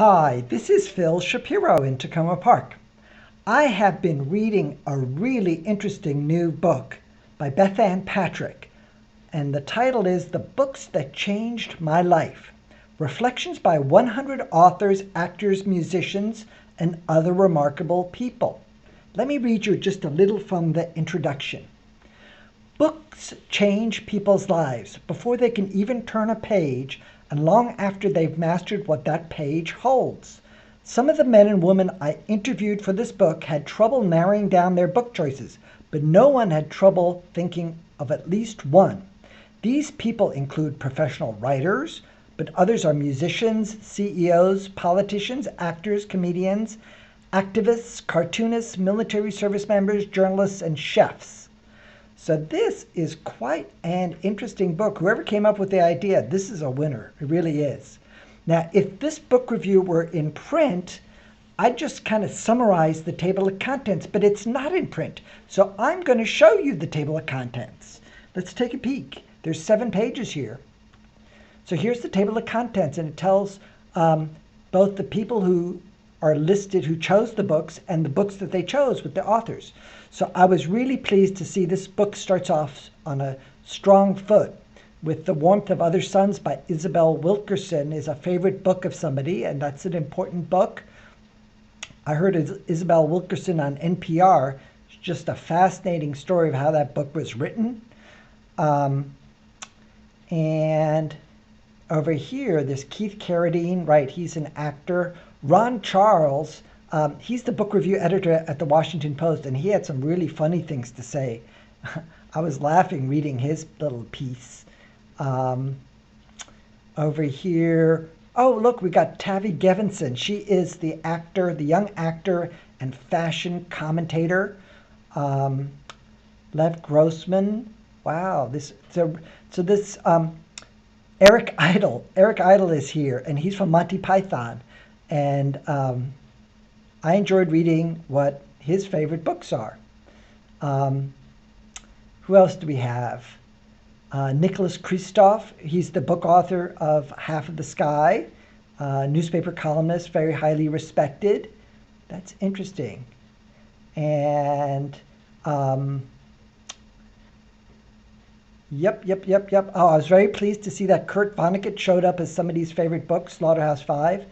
Hi, this is Phil Shapiro in Tacoma Park. I have been reading a really interesting new book by Bethanne Patrick, and the title is The Books That Changed My Life: Reflections by 100 Authors, Actors, Musicians, and Other Remarkable People. Let me read you just a little from the introduction. Books change people's lives before they can even turn a page and long after they've mastered what that page holds. Some of the men and women I interviewed for this book had trouble narrowing down their book choices, but no one had trouble thinking of at least one. These people include professional writers, but others are musicians, CEOs, politicians, actors, comedians, activists, cartoonists, military service members, journalists, and chefs. So this is quite an interesting book. Whoever came up with the idea, this is a winner. It really is. Now, if this book review were in print, I'd just kind of summarize the table of contents, but it's not in print. So I'm going to show you the table of contents. Let's take a peek. There's 7 pages here. So here's the table of contents, and it tells both the people who are listed who chose the books and the books that they chose with the authors. So I was really pleased to see this book starts off on a strong foot with The Warmth of Other Suns by Isabel Wilkerson is a favorite book of somebody, and that's an important book. I heard Isabel Wilkerson on NPR. It's just a fascinating story of how that book was written. And over here, there's Keith Carradine, right? He's an actor. Ron Charles, he's the book review editor at the Washington Post, and he had some really funny things to say. I was laughing reading his little piece. Over here, oh, look, we got Tavi Gevinson. She is the actor, the young actor and fashion commentator. Lev Grossman. Wow, Eric Idle. Eric Idle is here, and he's from Monty Python. And I enjoyed reading what his favorite books are. Who else do we have? Nicholas Kristof. He's the book author of Half of the Sky, newspaper columnist, very highly respected. That's interesting. And Yep. Oh, I was very pleased to see that Kurt Vonnegut showed up as somebody's favorite book, Slaughterhouse-Five.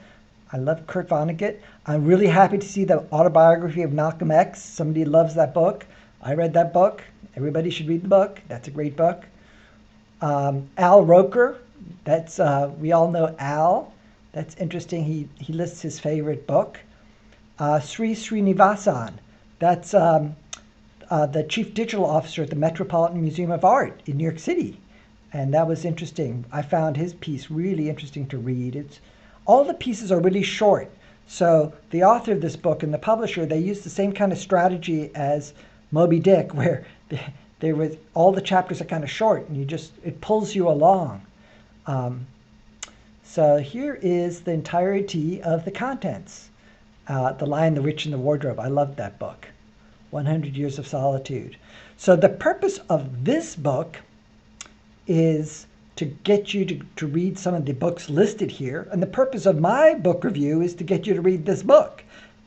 I love Kurt Vonnegut. I'm really happy to see the autobiography of Malcolm X. Somebody loves that book. I read that book. Everybody should read the book. That's a great book. Al Roker. That's we all know Al. That's interesting. He lists his favorite book. Sri Srinivasan. That's the chief digital officer at the Metropolitan Museum of Art in New York City. And that was interesting. I found his piece really interesting to read. All the pieces are really short. So the author of this book and the publisher, they used the same kind of strategy as Moby Dick, where all the chapters are kind of short and it pulls you along. So here is the entirety of the contents. The Lion, the Witch, and the Wardrobe. I loved that book. 100 Years of Solitude. So the purpose of this book is to get you to read some of the books listed here. And the purpose of my book review is to get you to read this book.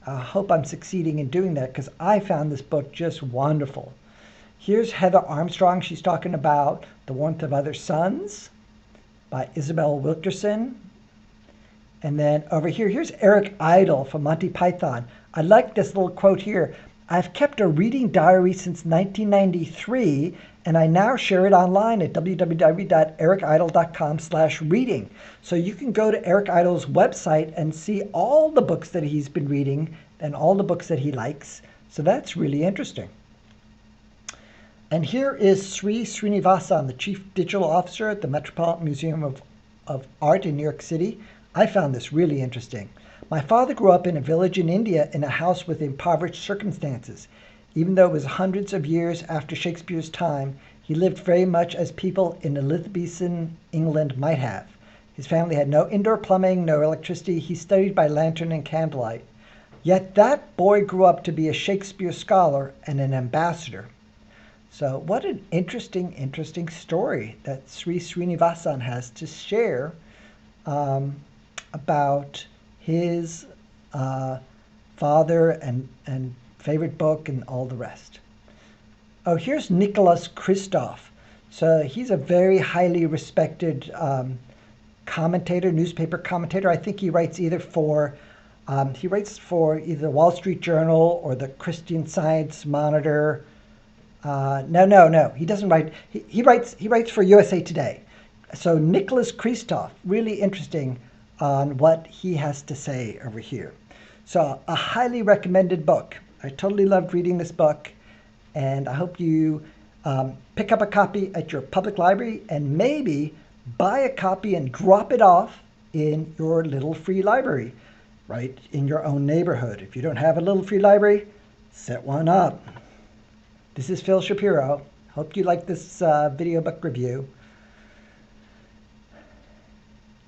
I hope I'm succeeding in doing that because I found this book just wonderful. Here's Heather Armstrong. She's talking about The Warmth of Other Suns by Isabel Wilkerson. And then over here, here's Eric Idle from Monty Python. I like this little quote here. I've kept a reading diary since 1993, and I now share it online at www.ericidle.com/reading. So you can go to Eric Idle's website and see all the books that he's been reading and all the books that he likes. So that's really interesting. And here is Sri Srinivasan, the chief digital officer at the Metropolitan Museum of Art in New York City. I found this really interesting. My father grew up in a village in India in a house with impoverished circumstances. Even though it was hundreds of years after Shakespeare's time, he lived very much as people in Elizabethan England might have. His family had no indoor plumbing, no electricity. He studied by lantern and candlelight. Yet that boy grew up to be a Shakespeare scholar and an ambassador. So what an interesting story that Sri Srinivasan has to share about his father and favorite book and all the rest. Oh, here's Nicholas Kristof. So he's a very highly respected commentator, newspaper commentator. I think he writes either for either the Wall Street Journal or the Christian Science Monitor. No. He doesn't write. He writes for USA Today. So Nicholas Kristof, really interesting on what he has to say over here. So a highly recommended book. I totally loved reading this book, and I hope you pick up a copy at your public library and maybe buy a copy and drop it off in your little free library, right in your own neighborhood. If you don't have a little free library, set one up. This is Phil Shapiro. Hope you like this video book review.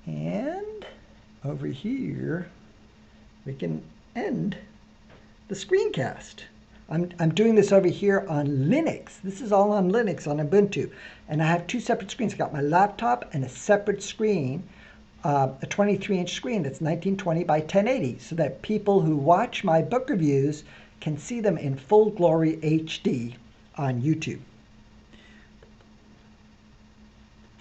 And over here, we can end the screencast. I'm doing this over here on Linux. This is all on Linux, on Ubuntu. And I have two separate screens. I got my laptop and a separate screen, a 23-inch screen that's 1920 by 1080, so that people who watch my book reviews can see them in full glory HD on YouTube.